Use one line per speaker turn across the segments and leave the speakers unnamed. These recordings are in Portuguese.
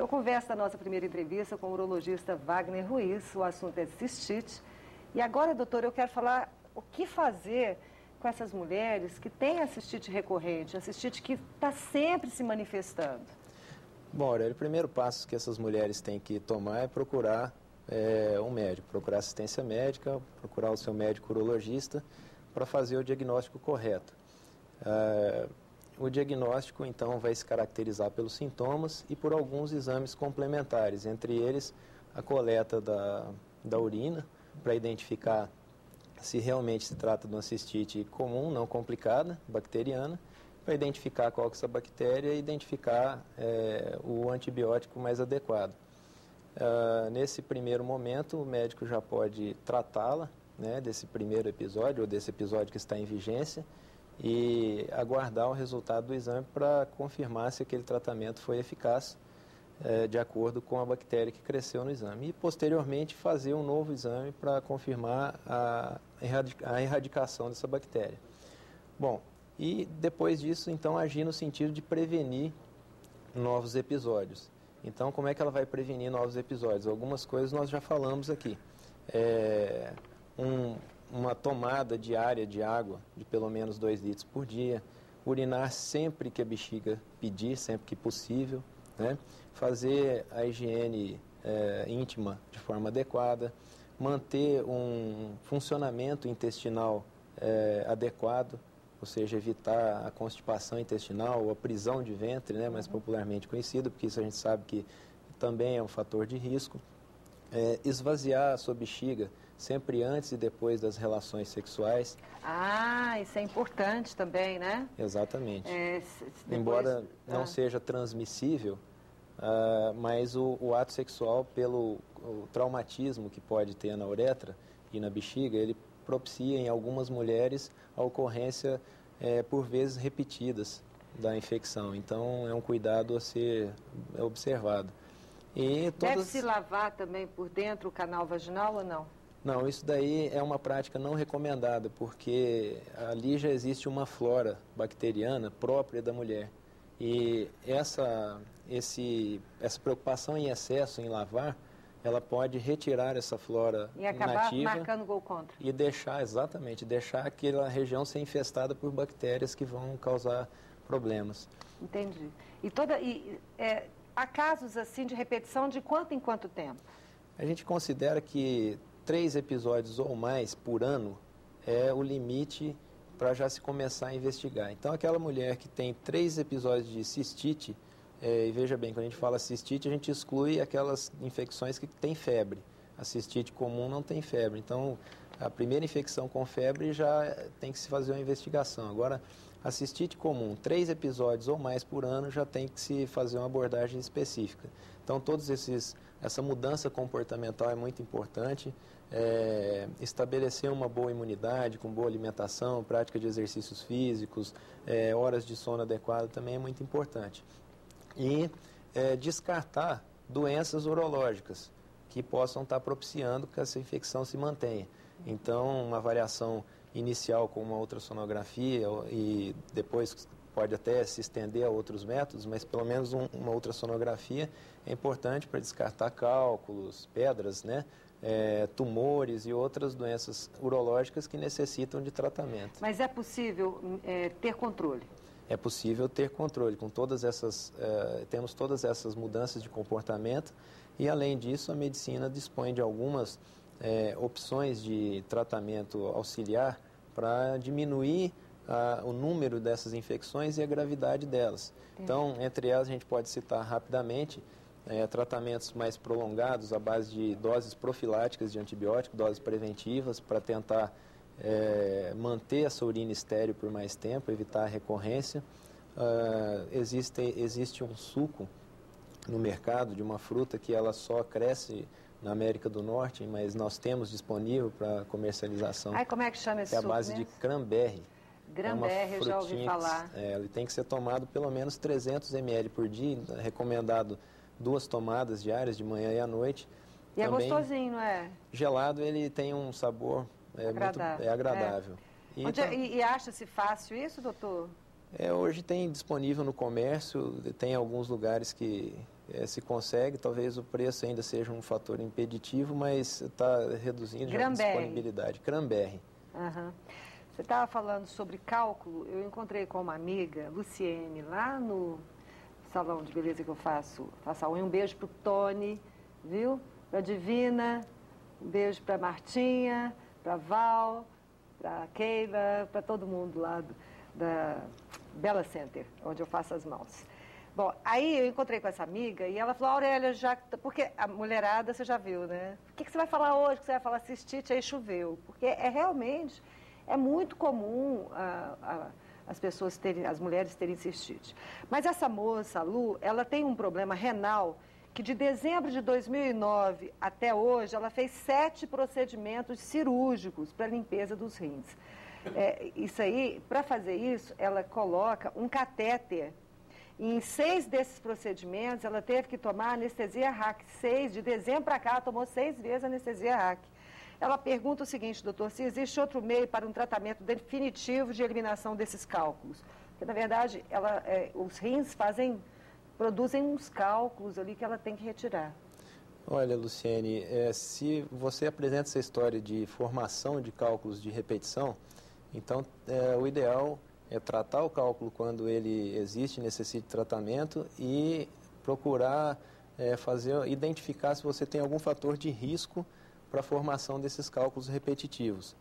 conversa da nossa primeira entrevista com o urologista Wagner Ruiz. O assunto é cistite. E agora, doutor, eu quero falar o que fazer com essas mulheres que têm a cistite recorrente, a cistite que está sempre se manifestando.
Bom, Aurélia, o primeiro passo que essas mulheres têm que tomar é procurar um médico, procurar assistência médica, procurar o seu médico urologista para fazer o diagnóstico correto. O diagnóstico, então, vai se caracterizar pelos sintomas e por alguns exames complementares, entre eles a coleta da urina, para identificar se realmente se trata de uma cistite comum, não complicada, bacteriana, para identificar qual que é essa bactéria e identificar o antibiótico mais adequado. Nesse primeiro momento, o médico já pode tratá-la, né, desse primeiro episódio, ou desse episódio que está em vigência, e aguardar o resultado do exame para confirmar se aquele tratamento foi eficaz de acordo com a bactéria que cresceu no exame. E, posteriormente, fazer um novo exame para confirmar a erradicação dessa bactéria. Bom, e depois disso, então, agir no sentido de prevenir novos episódios. Então, como é que ela vai prevenir novos episódios? Algumas coisas nós já falamos aqui. Uma tomada diária de água de pelo menos 2 litros por dia, urinar sempre que a bexiga pedir, sempre que possível, né? Fazer a higiene íntima de forma adequada, manter um funcionamento intestinal adequado, ou seja, evitar a constipação intestinal ou a prisão de ventre, né, mais popularmente conhecido, porque isso a gente sabe que também é um fator de risco. Esvaziar a sua bexiga sempre antes e depois das relações sexuais.
Ah, isso é importante também, né?
Exatamente.
Depois...
Embora não seja transmissível, mas o ato sexual, pelo traumatismo que pode ter na uretra e na bexiga, ele propicia em algumas mulheres a ocorrência por vezes repetidas da infecção. Então é um cuidado a ser observado.
Deve-se lavar também por dentro o canal vaginal ou não?
Não, isso daí é uma prática não recomendada, porque ali já existe uma flora bacteriana própria da mulher. E essa preocupação em excesso em lavar, ela pode retirar essa flora
e acabar
inativa
marcando gol contra.
E deixar aquela região ser infestada por bactérias que vão causar problemas.
Entendi. Há casos assim de repetição de quanto em quanto tempo?
A gente considera que 3 episódios ou mais por ano é o limite para já se começar a investigar. Então, aquela mulher que tem 3 episódios de cistite, e veja bem, quando a gente fala cistite, a gente exclui aquelas infecções que têm febre. A cistite comum não tem febre. Então, a primeira infecção com febre já tem que se fazer uma investigação. Agora, a cistite comum, 3 episódios ou mais por ano, já tem que se fazer uma abordagem específica. Então, essa mudança comportamental é muito importante. Estabelecer uma boa imunidade, com boa alimentação, prática de exercícios físicos, horas de sono adequado também é muito importante. E descartar doenças urológicas que possam estar propiciando que essa infecção se mantenha. Então, uma avaliação inicial com uma ultrassonografia e depois pode até se estender a outros métodos, mas pelo menos uma ultrassonografia é importante para descartar cálculos, pedras, né? Tumores e outras doenças urológicas que necessitam de tratamento.
Mas é possível ter controle?
É possível ter controle com temos todas essas mudanças de comportamento e, além disso, a medicina dispõe de algumas opções de tratamento auxiliar para diminuir o número dessas infecções e a gravidade delas. Então, entre elas, a gente pode citar rapidamente tratamentos mais prolongados à base de doses profiláticas de antibiótico, doses preventivas, para tentar manter essa urina estéril por mais tempo, evitar a recorrência. Existe um suco no mercado de uma fruta que ela só cresce na América do Norte, mas nós temos disponível para comercialização.
Como é que chama esse suco?
É a base de cranberry.
Cranberry, eu já ouvi falar.
Ele tem que ser tomado pelo menos 300 ml por dia, recomendado 2 tomadas diárias, de manhã e à noite.
E também, é gostosinho, não é?
Gelado, ele tem um sabor agradável.
E acha-se fácil isso, doutor?
Hoje tem disponível no comércio, tem alguns lugares que se consegue, talvez o preço ainda seja um fator impeditivo, mas está reduzindo já a disponibilidade. Cranberry.
Uhum. Você estava falando sobre cálculo, eu encontrei com uma amiga, Luciene, lá no salão de beleza que eu faço a unha. Um beijo para o Tony, viu? Para a Divina, um beijo para a Martinha, para a Val, para a Keila, para todo mundo lá da Bella Center, onde eu faço as mãos. Bom, aí eu encontrei com essa amiga e ela falou, Aurélia, já... Porque a mulherada, você já viu, né? O que você vai falar hoje? O que você vai falar cistite? Aí choveu. Porque realmente, é muito comum as mulheres terem cistite. Mas essa moça, a Lu, ela tem um problema renal que de dezembro de 2009 até hoje, ela fez 7 procedimentos cirúrgicos para limpeza dos rins. Isso aí, para fazer isso, ela coloca um catéter. E em 6 desses procedimentos, ela teve que tomar anestesia RAC. De dezembro para cá, ela tomou 6 vezes anestesia RAC. Ela pergunta o seguinte, doutor, se existe outro meio para um tratamento definitivo de eliminação desses cálculos. Porque, na verdade, os rins produzem uns cálculos ali que ela tem que retirar.
Olha, Luciene, se você apresenta essa história de formação de cálculos de repetição, então o ideal é tratar o cálculo quando ele existe, necessita de tratamento e procurar identificar se você tem algum fator de risco para a formação desses cálculos repetitivos.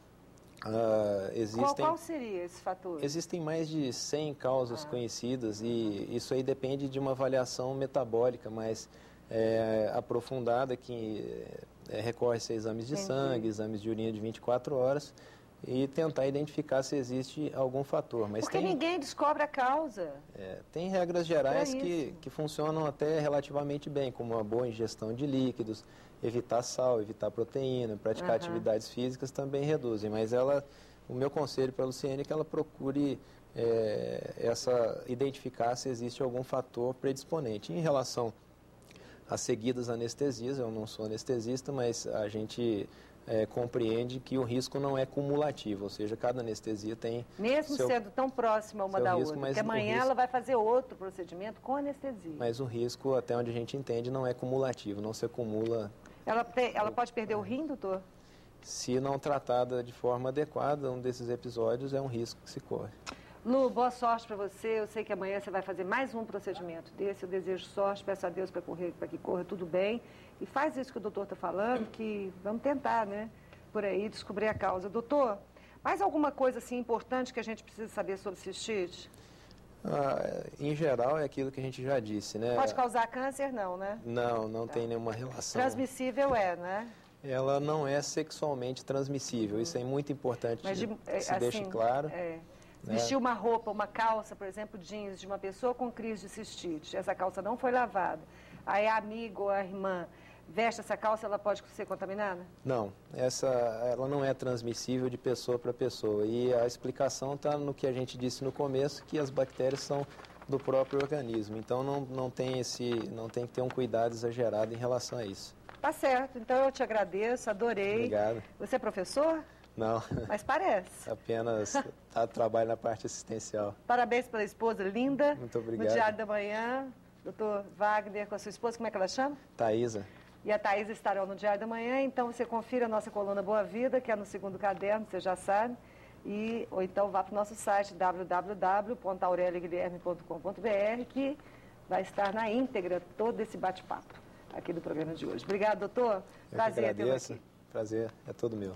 Qual seria esse fator?
Existem mais de 100 causas conhecidas e isso aí depende de uma avaliação metabólica mais aprofundada que recorre-se a exames de sangue, exames de urina de 24 horas e tentar identificar se existe algum fator. Mas
porque ninguém descobre a causa.
Tem regras gerais que funcionam até relativamente bem, como uma boa ingestão de líquidos, evitar sal, evitar proteína, praticar atividades físicas também reduzem. Mas o meu conselho para a Luciene é que ela procure identificar se existe algum fator predisponente. Em relação às seguidas anestesias, eu não sou anestesista, mas a gente compreende que o risco não é cumulativo, ou seja, cada anestesia tem...
Mesmo sendo tão próxima uma da outra, porque amanhã ela vai fazer outro procedimento com anestesia.
Mas o risco, até onde a gente entende, não é cumulativo, não se acumula...
Ela pode perder o rim, doutor?
Se não tratada de forma adequada, um desses episódios é um risco que se corre.
Lu, boa sorte para você. Eu sei que amanhã você vai fazer mais um procedimento desse. Eu desejo sorte, peço a Deus para que corra tudo bem. E faz isso que o doutor está falando, que vamos tentar, né? Por aí, descobrir a causa. Doutor, mais alguma coisa assim importante que a gente precisa saber sobre cistite?
Em geral, é aquilo que a gente já disse, né?
Pode causar câncer, não, né?
Não tem nenhuma relação.
Transmissível né?
Ela não é sexualmente transmissível. Isso é muito importante que se deixe claro.
Vestir uma roupa, uma calça, por exemplo, jeans de uma pessoa com crise de cistite, essa calça não foi lavada, aí a amiga ou a irmã veste essa calça, ela pode ser contaminada?
Não, ela não é transmissível de pessoa para pessoa. E a explicação está no que a gente disse no começo, que as bactérias são do próprio organismo. Então não tem que ter um cuidado exagerado em relação a isso.
Tá certo, então eu te agradeço, adorei.
Obrigado.
Você é professor?
Não.
Mas parece.
Apenas trabalho na parte assistencial.
Parabéns pela esposa linda.
Muito obrigado.
No Diário da Manhã, doutor Wagner com a sua esposa, como é que ela chama?
Thaísa.
E a Thaísa estarão no Diário da Manhã, então você confira a nossa coluna Boa Vida, que é no segundo caderno, você já sabe. Ou então vá para o nosso site www.aurelioguilherme.com.br, que vai estar na íntegra todo esse bate-papo aqui do programa de hoje. Obrigado, doutor.
Prazer tê-lo aqui. Prazer é todo meu.